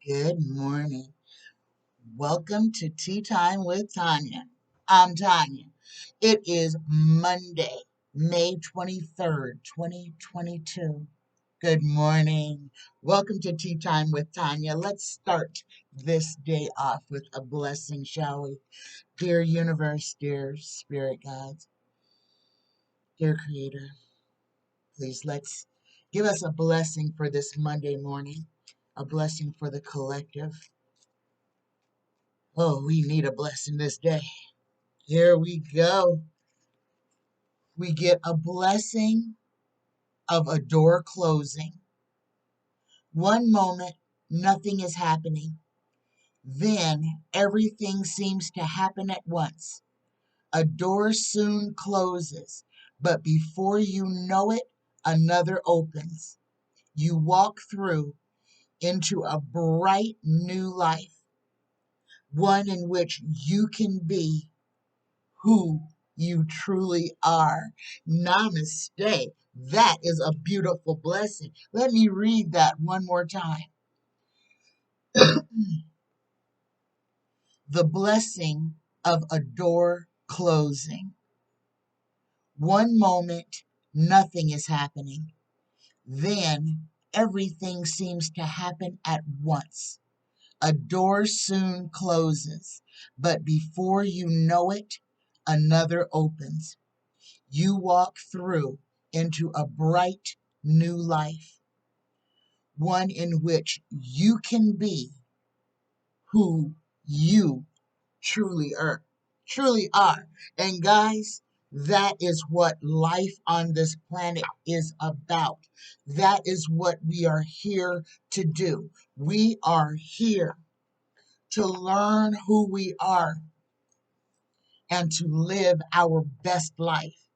Good morning. Welcome to Tea Time with Tanya. I'm Tanya. It is Monday, May 23rd, 2022. Good morning. Welcome to Tea Time with Tanya. Let's start this day off with a blessing, shall we? Dear universe, dear spirit guides, dear creator, please let's give us a blessing for this Monday morning, a blessing for the collective. Oh, we need a blessing this day. Here we go. We get a blessing of a door closing. One moment, nothing is happening. Then everything seems to happen at once. A door soon closes, but before you know it, another opens. You walk through into a bright new life, one in which you can be who you truly are. Namaste. That is a beautiful blessing. Let me read that one more time. The blessing of a door closing. One moment, nothing is happening. Then everything seems to happen at once. A door soon closes, but before you know it, another opens. You walk through into a bright new life, one in which you can be who you truly are. Truly are. And guys, that is what life on this planet is about. That is what we are here to do. We are here to learn who we are and to live our best life.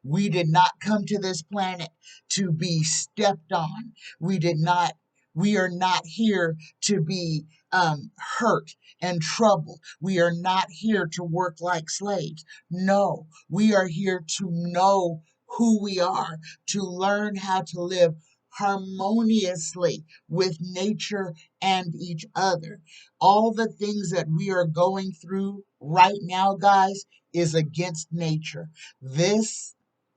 We did not come to this planet to be stepped on. We are not here to be hurt and troubled. We are not here to work like slaves. No, we are here to know who we are, to learn how to live harmoniously with nature and each other. All the things that we are going through right now, guys, is against nature. This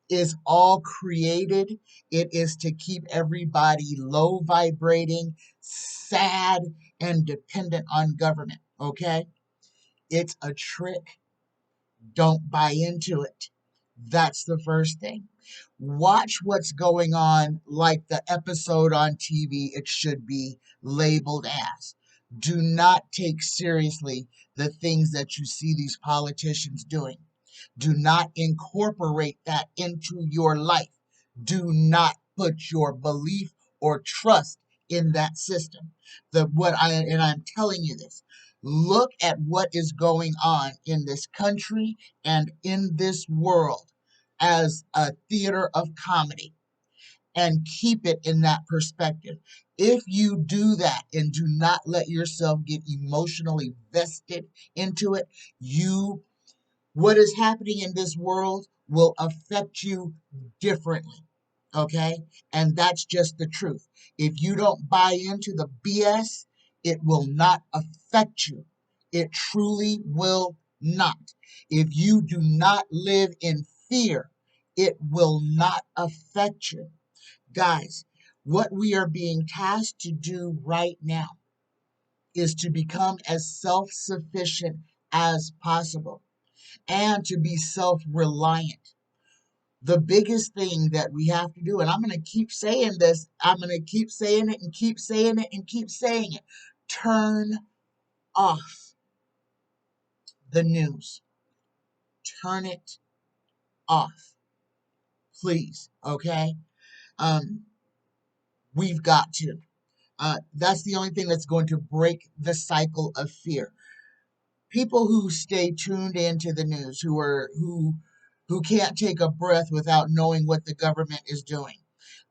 is all created. It is to keep everybody low vibrating, sad, and dependent on government. Okay? It's a trick. Don't buy into it. That's the first thing. Watch what's going on, like the episode on TV it should be labeled as. Do not take seriously the things that you see these politicians doing. Do not incorporate that into your life. Do not put your belief or trust in that system. I'm telling you this. Look at what is going on in this country and in this world as a theater of comedy and keep it in that perspective. If you do that and do not let yourself get emotionally vested into it, what is happening in this world will affect you differently. Okay? And that's just the truth. If you don't buy into the BS, it will not affect you. It truly will not. If you do not live in fear, it will not affect you. Guys, what we are being tasked to do right now is to become as self sufficient as possible and to be self reliant. The biggest thing that we have to do, and I'm going to keep saying this, I'm going to keep saying it and keep saying it and keep saying it. Turn off the news. Turn it off, please. Okay? Um, we've got to. That's the only thing that's going to break the cycle of fear. People who stay tuned into the news, who can't take a breath without knowing what the government is doing.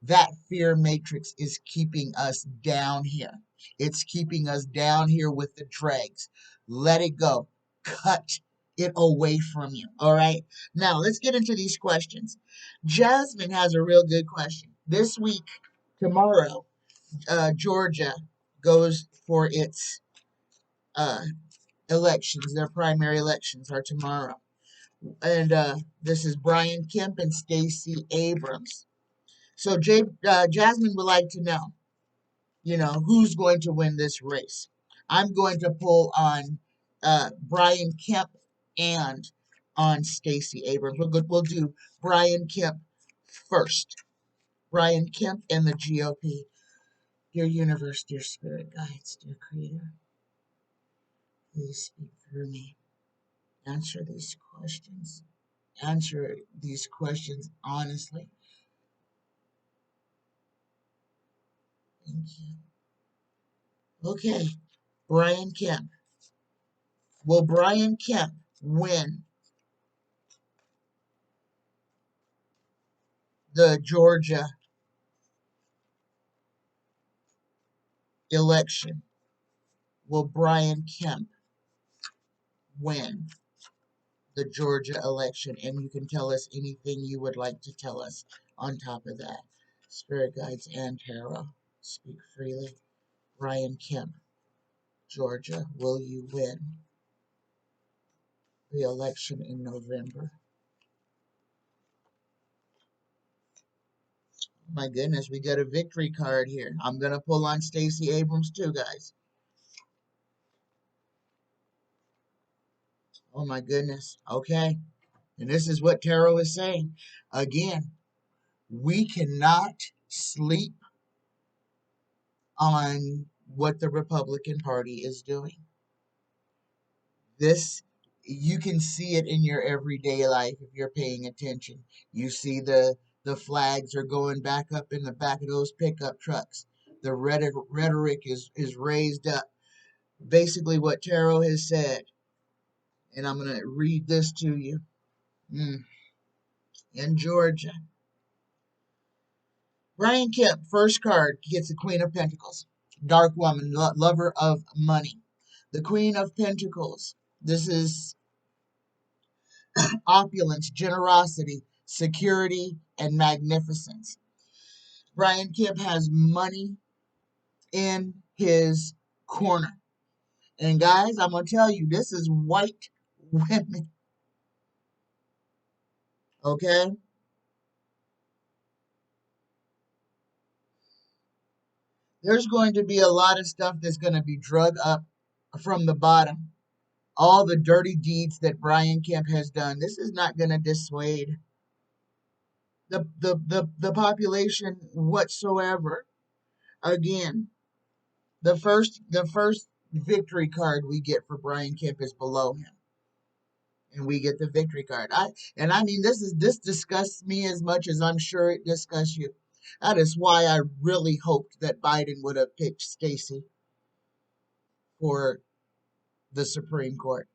That fear matrix is keeping us down here. It's keeping us down here with the dregs. Let it go. Cut it away from you. All right. Now let's get into these questions. Jasmine has a real good question. This week, tomorrow, Georgia goes for its elections. Their primary elections are tomorrow. And this is Brian Kemp and Stacy Abrams. So Jasmine would like to know, who's going to win this race. I'm going to pull on Brian Kemp and on Stacy Abrams. We'll do Brian Kemp first. Brian Kemp and the GOP. Dear universe, dear spirit guides, dear creator, please speak through me. Answer these questions. Answer these questions honestly. Thank you. Okay, Brian Kemp. Will Brian Kemp win the Georgia election? Will Brian Kemp win the Georgia election? And you can tell us anything you would like to tell us on top of that. Spirit guides and tarot, speak freely. Brian Kemp, Georgia, will you win the election in November? My goodness, we got a victory card here. I'm going to pull on Stacy Abrams too, guys. Oh my goodness. Okay. And this is what tarot is saying. Again, we cannot sleep on what the Republican Party is doing. This, you can see it in your everyday life if you're paying attention. You see the flags are going back up in the back of those pickup trucks. The rhetoric is raised up. Basically what tarot has said, and I'm going to read this to you. In Georgia, Brian Kemp, first card, gets the Queen of Pentacles. Dark woman, lover of money. The Queen of Pentacles. This is opulence, generosity, security, and magnificence. Brian Kemp has money in his corner. And guys, I'm going to tell you, this is white women. Okay? There's going to be a lot of stuff that's going to be drug up from the bottom. All the dirty deeds that Brian Kemp has done. This is not going to dissuade the population whatsoever. Again, the first victory card we get for Brian Kemp is below him, and we get the victory card. I mean this disgusts me as much as I'm sure it disgusts you. That is why I really hoped that Biden would have picked Stacy for the Supreme Court.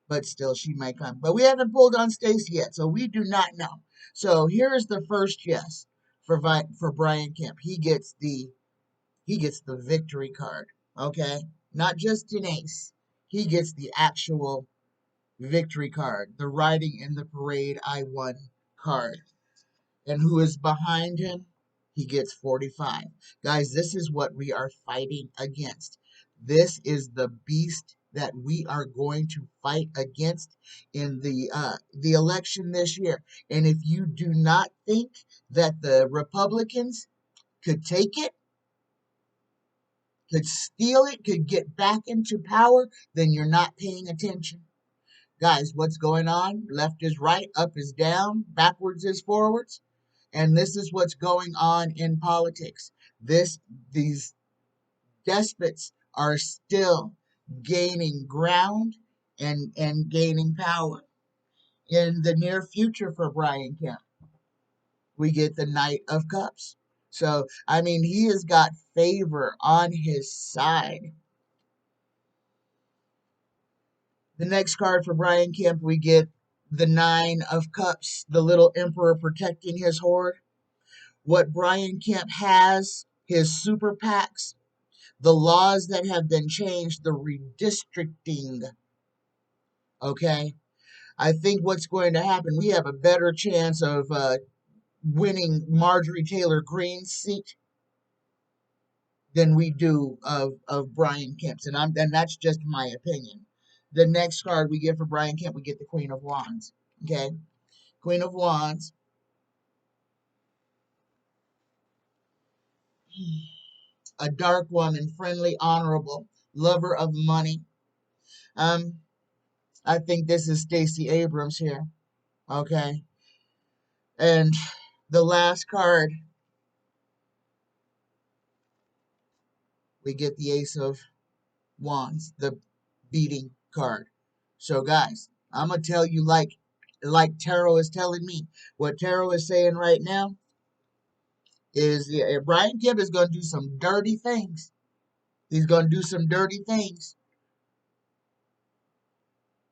But still, she might come. But we haven't pulled on Stacy yet, so we do not know. So here's the first yes for Brian Kemp. He gets the victory card. Okay, not just an ace. He gets the actual victory card, the riding in the parade I won card. And who is behind him? He gets 45. Guys, this is what we are fighting against. This is the beast that we are going to fight against in the election this year. And if you do not think that the Republicans could take it, could steal it, could get back into power, then you're not paying attention. Guys, what's going on? Left is right, up is down, backwards is forwards. And this is what's going on in politics. These despots are still gaining ground and gaining power. In the near future for Brian Kemp, we get the Knight of Cups. So, I mean, he has got favor on his side. The next card for Brian Kemp, we get the Nine of Cups, the little emperor protecting his horde. What Brian Kemp has, his super PACs, the laws that have been changed, the redistricting. Okay? I think what's going to happen, we have a better chance of winning Marjorie Taylor Greene's seat than we do of Brian Kemp's, and that's just my opinion. The next card we get for Brian Kemp, we get the Queen of Wands. Okay, Queen of Wands. A dark woman, friendly, honorable, lover of money. Um, I think this is Stacy Abrams here. Okay, and the last card we get the Ace of Wands, the beating card. So guys, I'm gonna tell you like Tarot is telling me. What Tarot is saying right now is, yeah, Brian Kemp is gonna do some dirty things. He's gonna do some dirty things.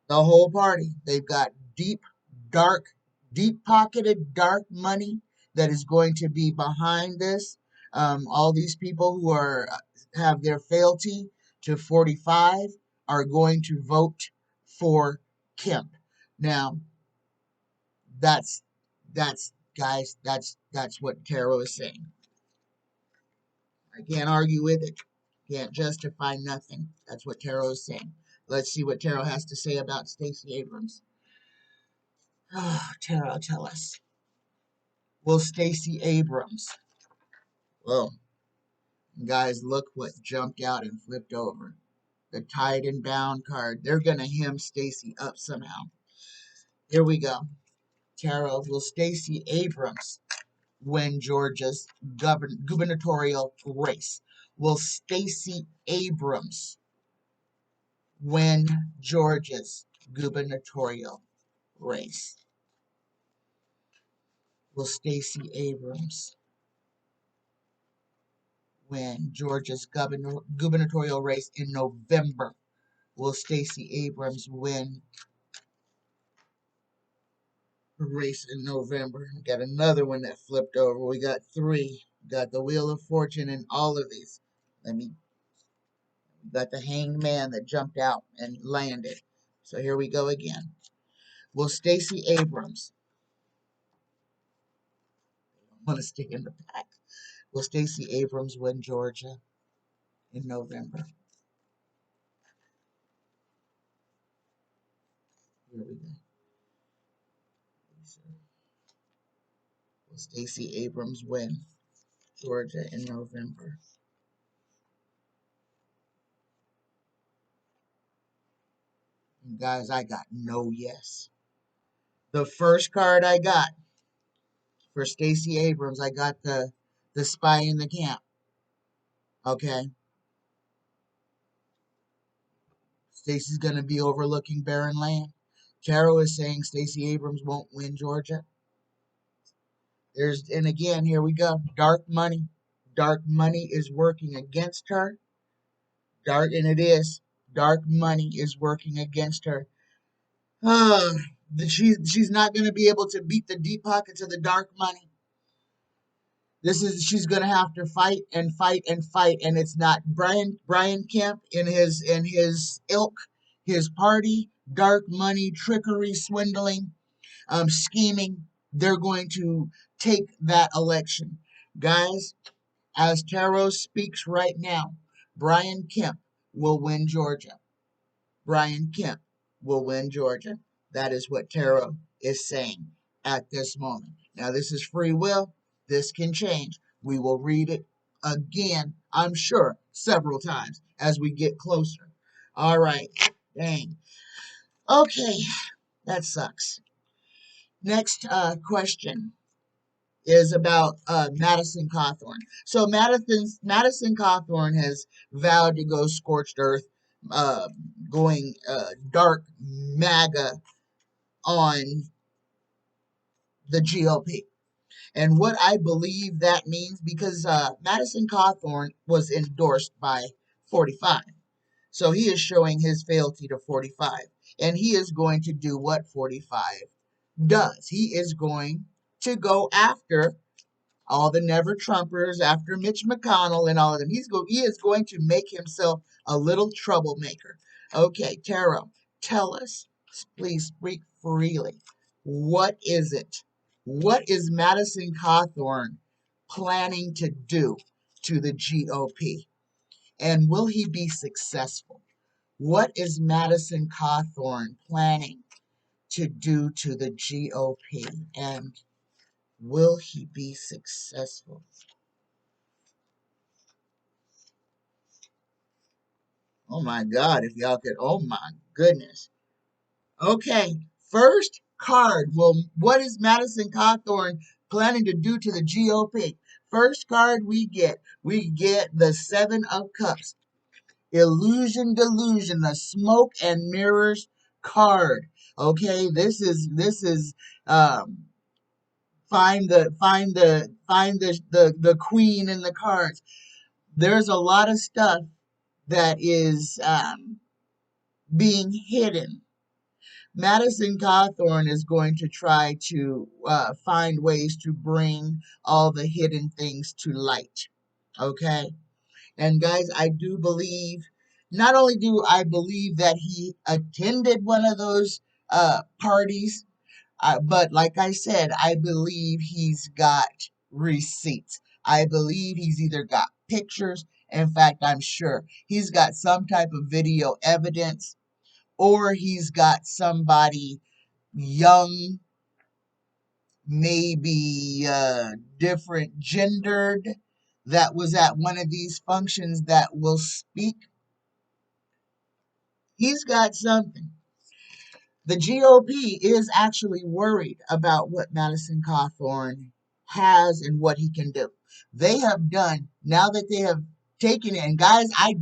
The whole party. They've got deep, dark, deep pocketed dark money that is going to be behind this. All these people who are have their fealty to 45 are going to vote for Kemp. Now, that's that's guys, that's what Tarot is saying. I can't argue with it. Can't justify nothing. That's what Tarot is saying. Let's see what Tarot has to say about Stacey Abrams. Oh, Tarot, tell us. Will Stacey Abrams? Well, guys, look what jumped out and flipped over. The tied and bound card. They're gonna hem Stacey up somehow. Here we go. Tarot, will Stacey Abrams win Georgia's gubernatorial race? Will Stacey Abrams win Georgia's gubernatorial race? Will Stacey Abrams win Georgia's gubernatorial race in November? Will Stacey Abrams win her race in November? We got another one that flipped over. We got three. We got the Wheel of Fortune and all of these. We got the Hanged Man that jumped out and landed. So here we go again. Will Stacey Abrams, I want to stay in the back. Will Stacey Abrams win Georgia in November? Here we go. Will Stacey Abrams win Georgia in November? And guys, I got no yes. The first card I got for Stacey Abrams, I got the spy in the camp. Okay. Stacey's gonna be overlooking barren land. Tarot is saying Stacey Abrams won't win Georgia. And again, here we go. Dark money. Dark money is working against her. And it is. Dark money is working against her. She's not going to be able to beat the deep pockets of the dark money. She's going to have to fight and fight and fight, and it's not Brian Kemp in his ilk, his party, dark money, trickery, swindling, scheming. They're going to take that election. Guys, as Tarot speaks right now, Brian Kemp will win Georgia. Brian Kemp will win Georgia. That is what Tarot is saying at this moment. Now, this is free will. This can change. We will read it again, I'm sure, several times as we get closer. All right. Dang. Okay. That sucks. Next question is about Madison Cawthorn. So Madison Cawthorn has vowed to go scorched earth, uh, going dark MAGA on the GOP. And what I believe that means, because Madison Cawthorn was endorsed by 45. So he is showing his fealty to 45. And he is going to do what 45 does. He is going to go after all the never Trumpers, after Mitch McConnell and all of them. He is going to make himself a little troublemaker. Okay, Tarot, tell us, please speak freely. What is it? What is Madison Cawthorn planning to do to the GOP? And will he be successful? What is Madison Cawthorn planning to do to the GOP? And will he be successful? Oh my God, if y'all could, oh my goodness. Okay, first card. Well, what is Madison Cawthorn planning to do to the GOP? First card we get the Seven of Cups. Illusion, delusion, the smoke and mirrors card. Okay, this is um find the queen in the cards. There's a lot of stuff that is being hidden. Madison Cawthorn is going to try to find ways to bring all the hidden things to light. Okay? And guys, I do believe, not only do I believe that he attended one of those parties, but like I said, I believe he's got receipts. I believe he's either got pictures. In fact, I'm sure he's got some type of video evidence, or he's got somebody young, maybe different gendered, that was at one of these functions that will speak. He's got something. The GOP is actually worried about what Madison Cawthorn has and what he can do. They have done, now that they have taken it, and guys, I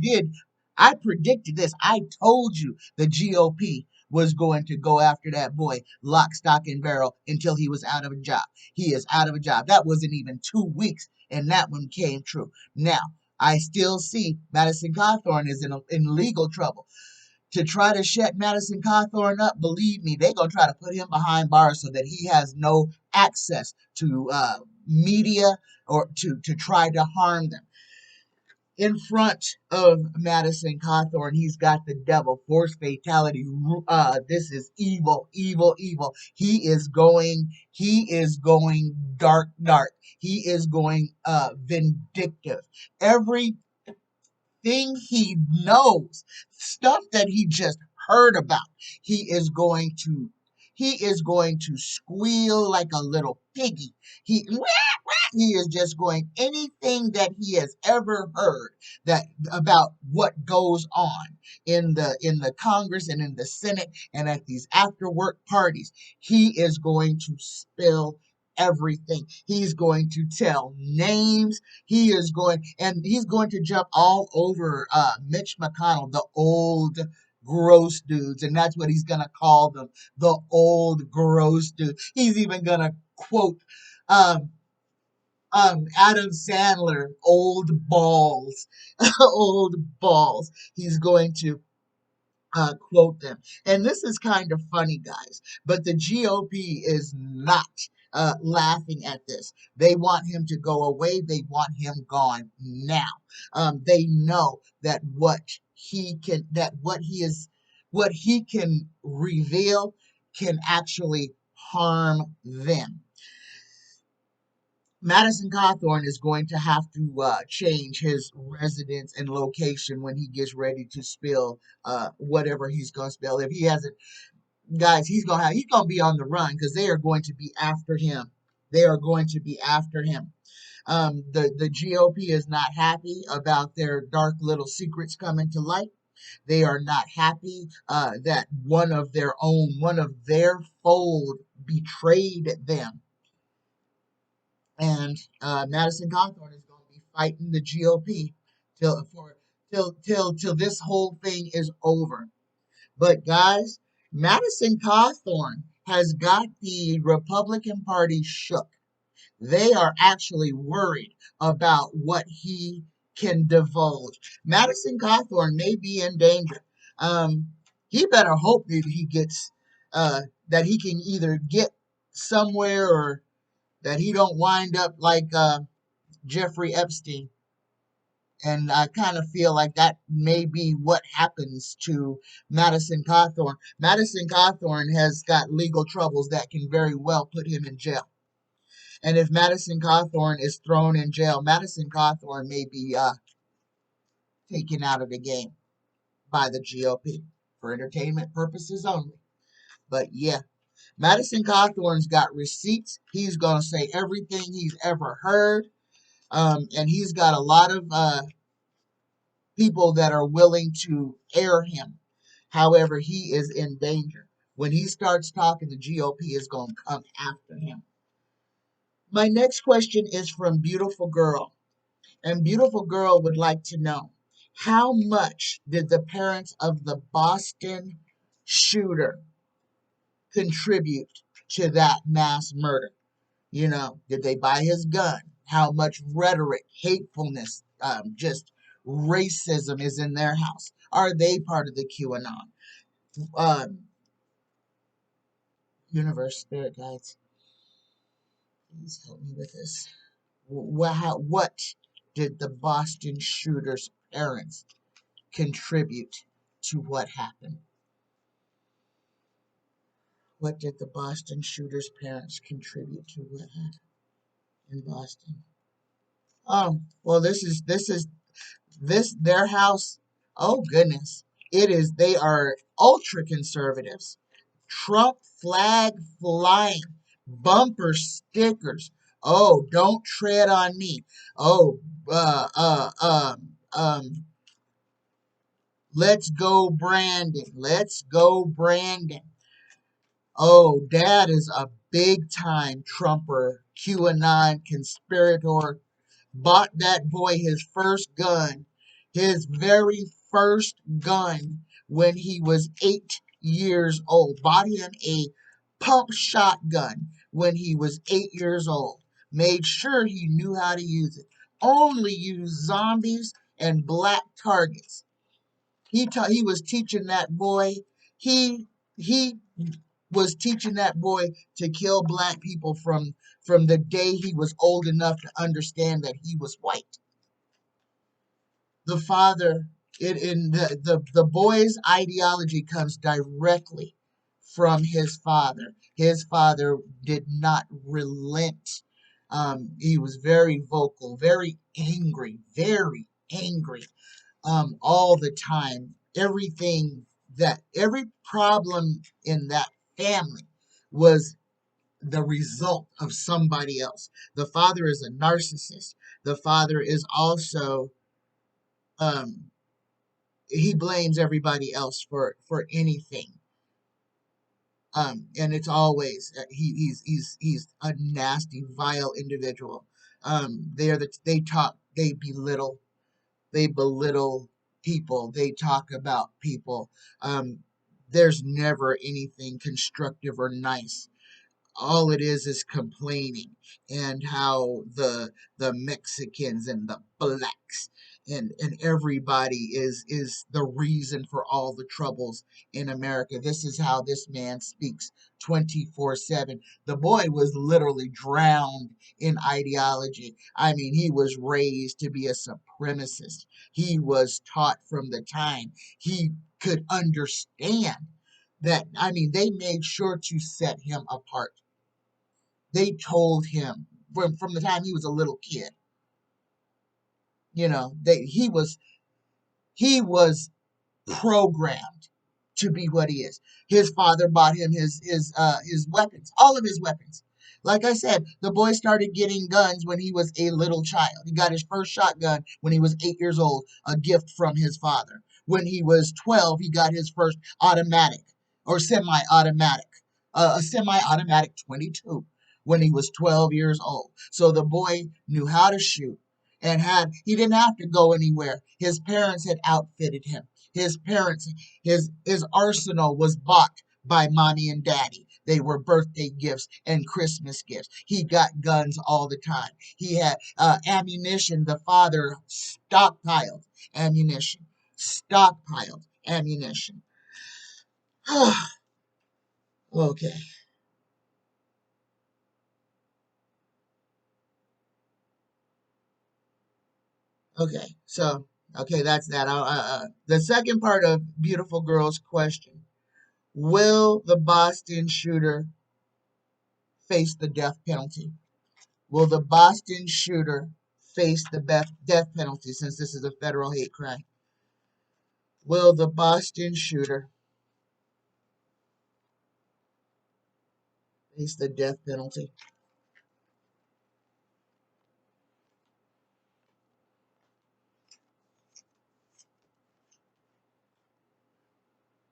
predicted this. I told you the GOP was going to go after that boy lock, stock, and barrel until he was out of a job. He is out of a job. That wasn't even 2 weeks, and that one came true. Now, I still see Madison Cawthorn is in legal trouble. To try to shut Madison Cawthorn up, believe me, they're going to try to put him behind bars so that he has no access to media or to try to harm them. In front of Madison Cawthorn, he's got the devil, force fatality. This is evil, evil, evil. He is going dark, dark. He is going vindictive. Every thing he knows, stuff that he just heard about, he is going to squeal like a little piggy. He is just going, anything that he has ever heard that about what goes on in the Congress and in the Senate and at these after work parties. He is going to spill everything. He's going to tell names. He's going to jump all over Mitch McConnell, the old gross dudes, and that's what he's gonna call them, the old gross dudes. He's even gonna quote um Adam Sandler, old balls, old balls. He's going to quote them. And this is kind of funny, guys, but the GOP is not laughing at this. They want him to go away. They want him gone now. They know that what he can reveal can actually harm them. Madison Cawthorn is going to have to change his residence and location when he gets ready to spill whatever he's going to spill. If he hasn't, guys, he's gonna be on the run because they are going to be after him. They are going to be after him. The GOP is not happy about their dark little secrets coming to light. They are not happy that one of their fold betrayed them. And Madison Cawthorn is going to be fighting the GOP till this whole thing is over. But guys, Madison Cawthorn has got the Republican Party shook. They are actually worried about what he can divulge. Madison Cawthorn may be in danger. He better hope that he gets that he can either get somewhere or that he don't wind up like Jeffrey Epstein. And I kind of feel like that may be what happens to Madison Cawthorn. Madison Cawthorn has got legal troubles that can very well put him in jail. And if Madison Cawthorn is thrown in jail, Madison Cawthorn may be taken out of the game by the GOP for entertainment purposes only. But yeah, Madison Cawthorn's got receipts. He's going to say everything he's ever heard. And he's got a lot of people that are willing to air him. However, he is in danger. When he starts talking, the GOP is going to come after him. My next question is from Beautiful Girl. And Beautiful Girl would like to know, how much did the parents of the Boston shooter contribute to that mass murder? You know, did they buy his gun? How much rhetoric, hatefulness, just racism is in their house? Are they part of the QAnon? Universe, spirit guides, please help me with this. What did the Boston shooter's parents contribute to what happened? What did the Boston shooter's parents contribute to what happened in Boston? Well, this their house. Oh goodness, it is. They are ultra conservatives. Trump flag flying, bumper stickers. Oh, don't tread on me. Oh, uh, uh, um, um, let's go, Brandon. Let's go, Brandon. Oh, Dad is a big time Trumper, QAnon conspirator. Bought that boy his first gun, his very first gun when he was 8 years old. Bought him a pump shotgun when he was 8 years old. Made sure he knew how to use it. Only used zombies and black targets. He was teaching that boy. He was teaching that boy to kill black people from the day he was old enough to understand that he was white. The father, the boy's ideology comes directly from his father. His father did not relent. He was very vocal, very angry, all the time. Every problem in that family was the result of somebody else. The father is a narcissist. The father is also, um, he blames everybody else for anything. And it's always he's a nasty, vile individual. They belittle people. They talk about people. Um, there's never anything constructive or nice. All it is complaining, and how the Mexicans and the blacks and everybody is the reason for all the troubles in America. This is how this man speaks 24/7. The boy was literally drowned in ideology. I mean, he was raised to be a supremacist. He was taught from the time he could understand that. I mean, they made sure to set him apart. They told him from the time he was a little kid, he was programmed to be what he is. His father bought him his weapons, all of his weapons. Like I said, the boy started getting guns when he was a little child. He got his first shotgun when he was 8 years old, a gift from his father. When he was 12, he got his first automatic or semi-automatic, a semi-automatic 22 when he was 12 years old. So the boy knew how to shoot, and he didn't have to go anywhere. His parents had outfitted him. His parents, his arsenal was bought by mommy and daddy. They were birthday gifts and Christmas gifts. He got guns all the time. He had ammunition. The father stockpiled ammunition. Stockpiled ammunition. Okay. Okay. So, okay, that's that. The second part of Beautiful Girl's question: will the Boston shooter face the death penalty? Will the Boston shooter face the death penalty, since this is a federal hate crime? Will the Boston shooter face the death penalty?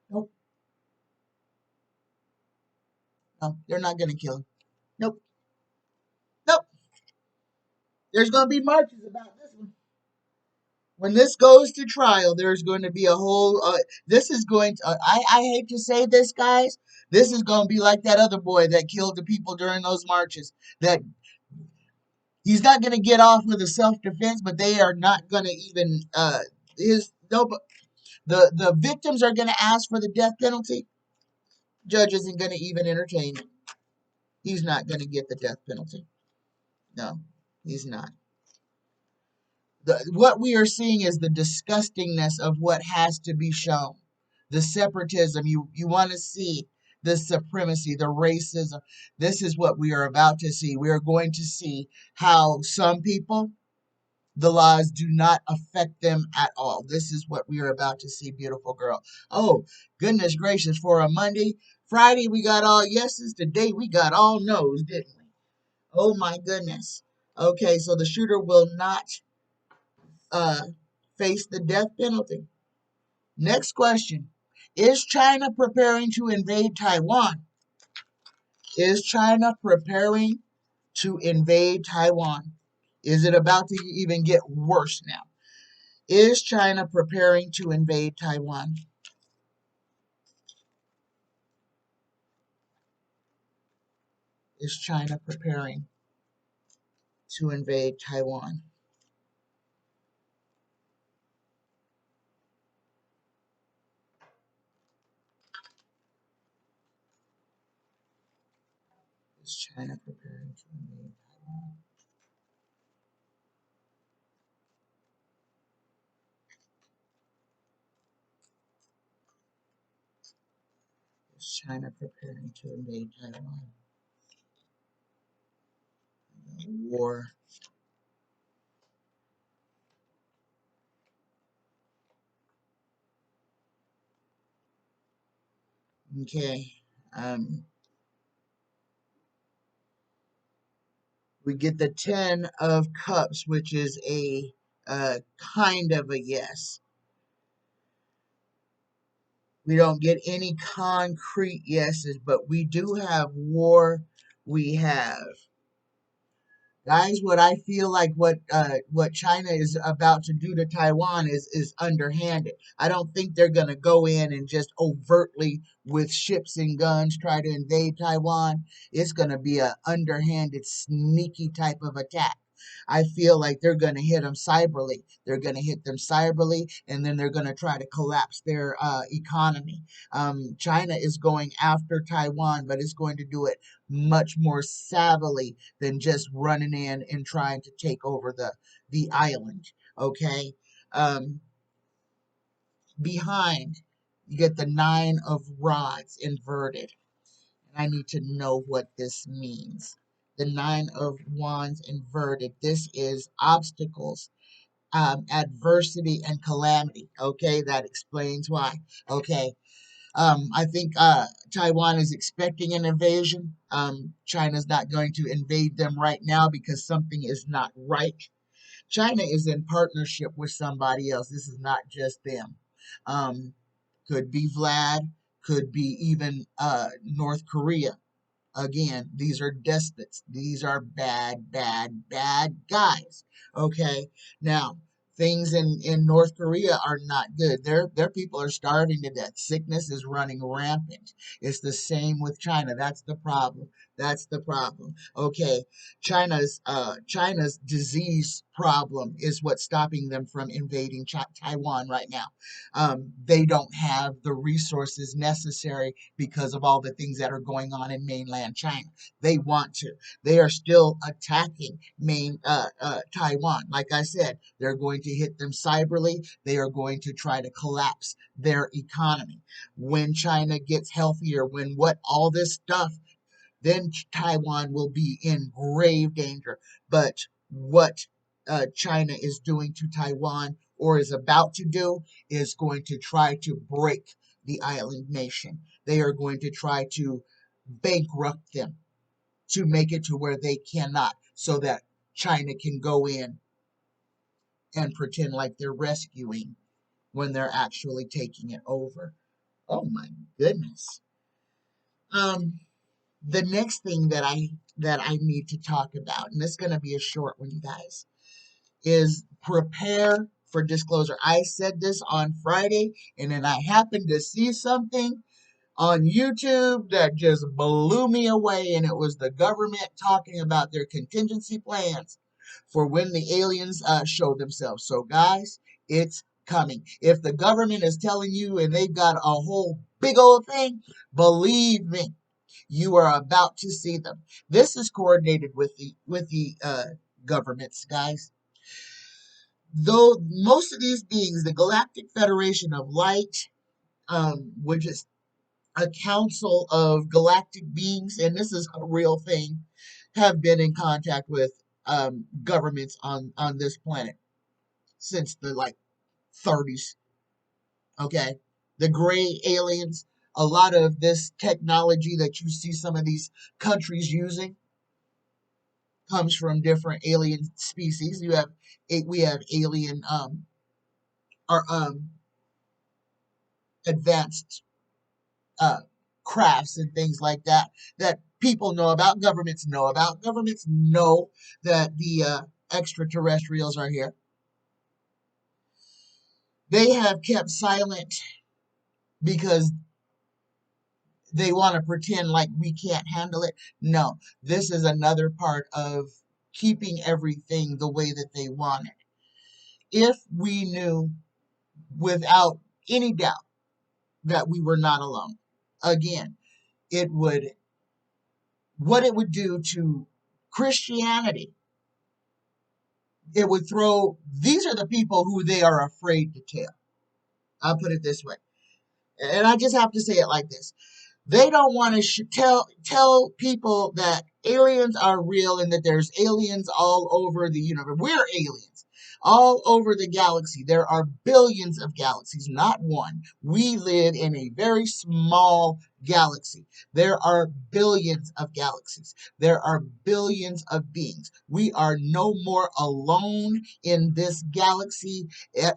Nope. No, they're not going to kill him. Nope. Nope. There's going to be marches about this one. When this goes to trial, there's going to be a whole. This is going to. I hate to say this, guys. This is going to be like that other boy that killed the people during those marches. That he's not going to get off with a self-defense, but they are not going to even. His no. The victims are going to ask for the death penalty. Judge isn't going to even entertain it. He's not going to get the death penalty. No, he's not. What we are seeing is the disgustingness of what has to be shown. The separatism, you want to see the supremacy, the racism. This is what we are about to see. We are going to see how some people, the laws do not affect them at all. This is what we are about to see, beautiful girl. Oh, goodness gracious, for a Monday, Friday we got all yeses. Today we got all no's, didn't we? Oh my goodness. Okay, so the shooter will not uh, face the death penalty. Next question. Is China preparing to invade Taiwan? Is China preparing to invade Taiwan? Is it about to even get worse now? Is China preparing to invade Taiwan? Is China preparing to invade Taiwan? Is China preparing to invade Taiwan? Is China preparing to invade Taiwan? War. Okay. Um, we get the 10 of cups, which is a kind of a yes. We don't get any concrete yeses, but we do have war. We have, guys, what I feel like what China is about to do to Taiwan is underhanded. I don't think they're gonna go in and just overtly with ships and guns try to invade Taiwan. It's gonna be a underhanded, sneaky type of attack. I feel like they're going to hit them cyberly. They're going to hit them cyberly, and then they're going to try to collapse their economy. China is going after Taiwan, but it's going to do it much more savvily than just running in and trying to take over the island. Okay. Um, Behind, you get the 9 of rods inverted. I need to know what this means. The 9 of wands inverted. This is obstacles, adversity, and calamity. Okay, that explains why. Okay, I think Taiwan is expecting an invasion. China's not going to invade them right now because something is not right. China is in partnership with somebody else. This is not just them. Um, could be Vlad, could be even North Korea. Again, these are despots. These are bad, bad, bad guys. Okay. Now, things in North Korea are not good. Their people are starving to death. Sickness is running rampant. It's the same with China. That's the problem. That's the problem. Okay. China's disease problem is what's stopping them from invading Taiwan right now. They don't have the resources necessary because of all the things that are going on in mainland China. They want to. They are still attacking Taiwan. Like I said, they're going to hit them cyberly. They are going to try to collapse their economy. When China gets healthier, when what all this stuff, then Taiwan will be in grave danger. But what China is doing to Taiwan or is about to do is going to try to break the island nation. They are going to try to bankrupt them to make it to where they cannot, so that China can go in and pretend like they're rescuing when they're actually taking it over. Oh my goodness. Um, the next thing that I need to talk about, and this is gonna be a short one, you guys, is prepare for disclosure. I said this on Friday, and then I happened to see something on YouTube that just blew me away, and it was the government talking about their contingency plans for when the aliens show themselves. So, guys, it's coming. If the government is telling you and they've got a whole big old thing, believe me, you are about to see them. This is coordinated with the governments, guys. Though most of these beings, the Galactic Federation of Light, which is a council of galactic beings, and this is a real thing, have been in contact with governments on this planet since the like 30s. Okay, the gray aliens. A lot of this technology that you see some of these countries using comes from different alien species. We have alien or advanced uh, crafts and things like that that people know about, governments know about. Governments know that the extraterrestrials are here. They have kept silent because they want to pretend like we can't handle it. No, this is another part of keeping everything the way that they want it. If we knew without any doubt that we were not alone, again, it would, what it would do to Christianity, it would throw, these are the people who they are afraid to tell. I'll put it this way. And I just have to say it like this. They don't want to tell people that aliens are real and that there's aliens all over the universe. We're aliens all over the galaxy. There are billions of galaxies, not one. We live in a very small galaxy. There are billions of galaxies. There are billions of beings. We are no more alone in this galaxy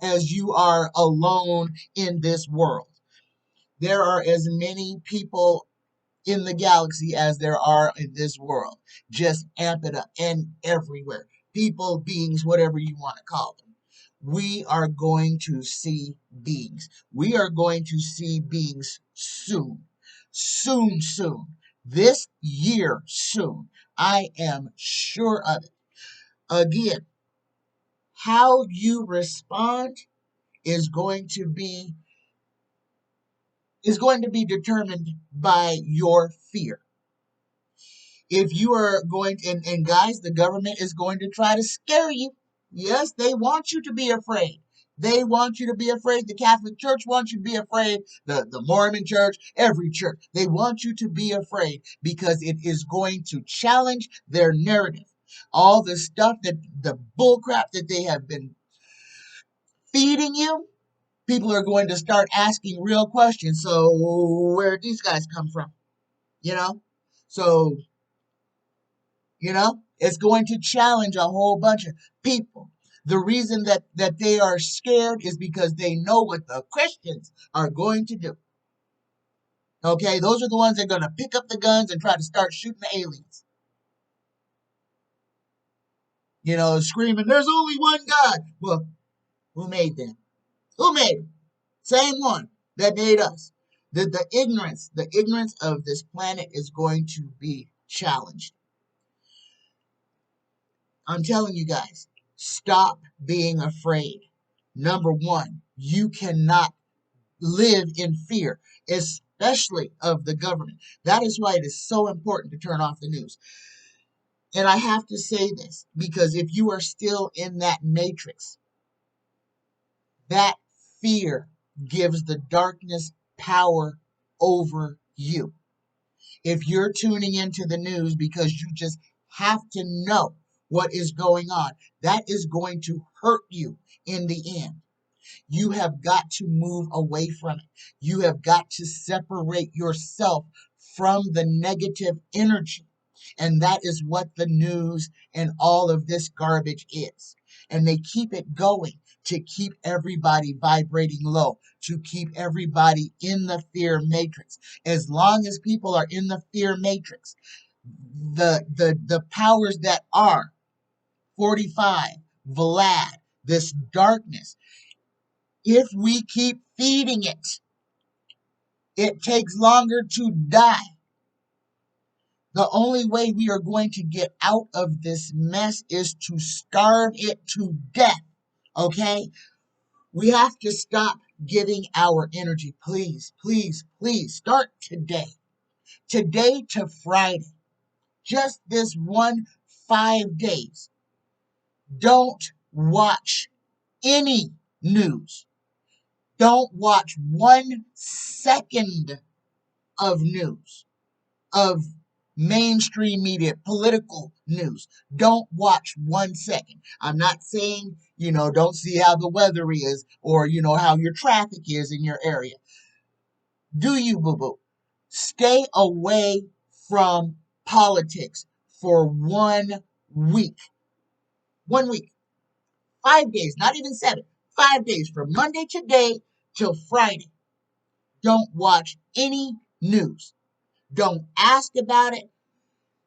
as you are alone in this world. There are as many people in the galaxy as there are in this world. Just amp it up, and everywhere. People, beings, whatever you want to call them. We are going to see beings. We are going to see beings soon. Soon, soon. This year, soon. I am sure of it. Again, how you respond is going to be determined by your fear. If you are going to, and guys, the government is going to try to scare you. Yes, they want you to be afraid. They want you to be afraid. The Catholic Church wants you to be afraid. The Mormon Church, every church, they want you to be afraid because it is going to challenge their narrative. All the stuff that the bullcrap that they have been feeding you, people are going to start asking real questions. So where did these guys come from? You know? So, it's going to challenge a whole bunch of people. The reason that they are scared is because they know what the Christians are going to do. Okay, those are the ones that are going to pick up the guns and try to start shooting the aliens. Screaming, there's only one God. Well, who made them? Who made them? Same one that made us. The ignorance of this planet is going to be challenged. I'm telling you guys, stop being afraid. Number one, you cannot live in fear, especially of the government. That is why it is so important to turn off the news. And I have to say this because if you are still in that matrix, that fear gives the darkness power over you. If you're tuning into the news because you just have to know what is going on, that is going to hurt you in the end. You have got to move away from it. You have got to separate yourself from the negative energy. And that is what the news and all of this garbage is. And they keep it going to keep everybody vibrating low, to keep everybody in the fear matrix. As long as people are in the fear matrix, the powers that are 45, Vlad, this darkness, if we keep feeding it, it takes longer to die. The only way we are going to get out of this mess is to starve it to death. Okay? We have to stop giving our energy. Please, please, please start today. Today to Friday. Just this 5 days. Don't watch any news. Don't watch 1 second of news, of mainstream media, political news. Don't watch 1 second. I'm not saying, don't see how the weather is or, how your traffic is in your area. Do you, boo boo? Stay away from politics for 1 week. 1 week. 5 days, not even 7. 5 days from Monday today till Friday. Don't watch any news. Don't ask about it.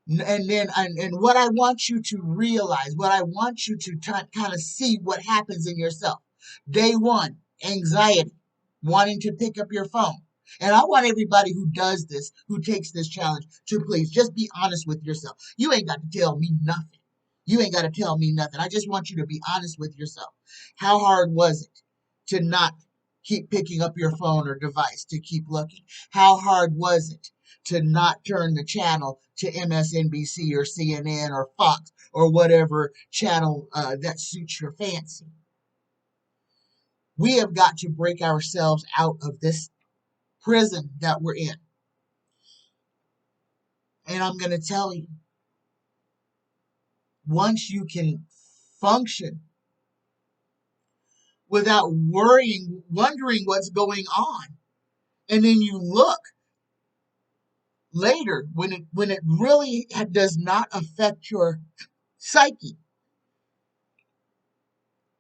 And what I want you to realize, what I want you to kind of see what happens in yourself. Day one, anxiety, wanting to pick up your phone. And I want everybody who does this, who takes this challenge, to please just be honest with yourself. You ain't got to tell me nothing. You ain't got to tell me nothing. I just want you to be honest with yourself. How hard was it to not keep picking up your phone or device, to keep looking? How hard was it to not turn the channel to MSNBC or CNN or Fox or whatever channel that suits your fancy? We have got to break ourselves out of this prison that we're in. And I'm going to tell you, once you can function without wondering what's going on, and then you look later when it really does not affect your psyche.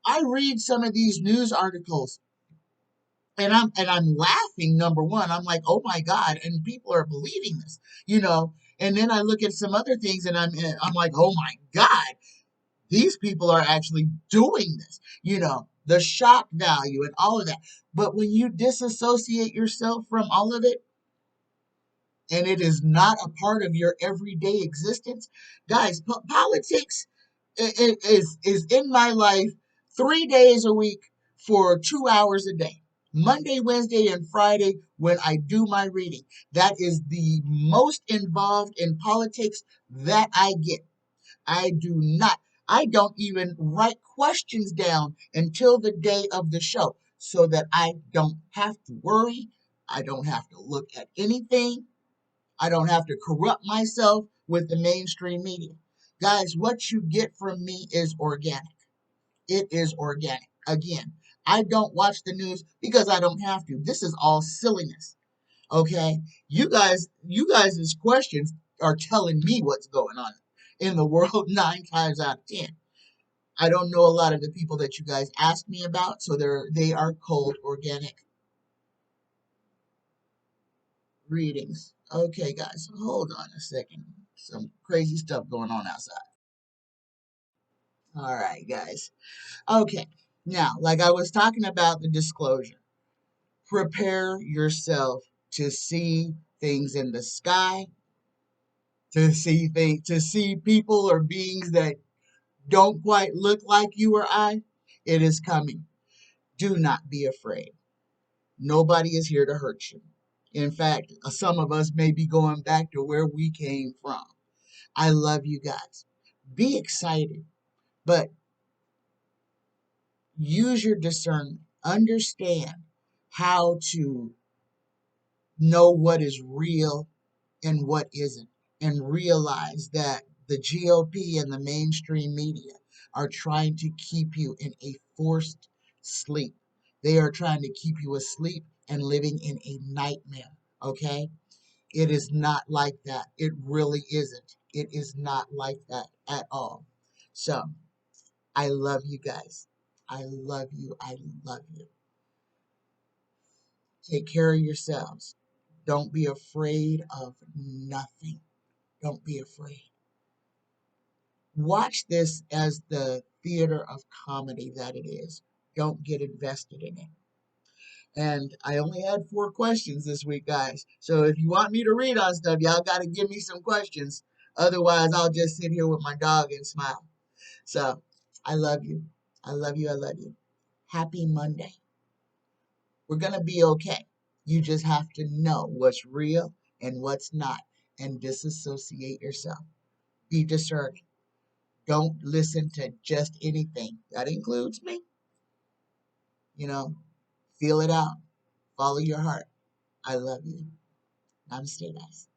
I read some of these news articles and I'm laughing. Number one, I'm like, oh my God, and people are believing this. And then I look at some other things and I'm like, oh my God, these people are actually doing this. The shock value and all of that. But when you disassociate yourself from all of it, and it is not a part of your everyday existence, guys, politics is in my life 3 days a week for 2 hours a day. Monday, Wednesday, and Friday when I do my reading. That is the most involved in politics that I get. I don't even write questions down until the day of the show so that I don't have to worry. I don't have to look at anything. I don't have to corrupt myself with the mainstream media. Guys, what you get from me is organic. It is organic. Again, I don't watch the news because I don't have to. This is all silliness. Okay? You guys' questions are telling me what's going on in the world 9 times out of 10. I don't know a lot of the people that you guys ask me about, so they are cold organic readings. Okay, guys, hold on a second. Some crazy stuff going on outside. All right, guys. Okay, now, like I was talking about the disclosure, prepare yourself to see things in the sky, to see people or beings that don't quite look like you or I. It is coming. Do not be afraid. Nobody is here to hurt you. In fact, some of us may be going back to where we came from. I love you guys. Be excited, but use your discernment. Understand how to know what is real and what isn't, and realize that the GOP and the mainstream media are trying to keep you in a forced sleep. They are trying to keep you asleep and living in a nightmare, okay? It is not like that. It really isn't. It is not like that at all. So, I love you guys. I love you. I love you. Take care of yourselves. Don't be afraid of nothing. Don't be afraid. Watch this as the theater of comedy that it is. Don't get invested in it. And I only had 4 questions this week, guys. So if you want me to read on stuff, y'all got to give me some questions. Otherwise, I'll just sit here with my dog and smile. So I love you. I love you. I love you. Happy Monday. We're going to be okay. You just have to know what's real and what's not and disassociate yourself. Be discerning. Don't listen to just anything. That includes me. You know, feel it out. Follow your heart. I love you. Namaste, guys.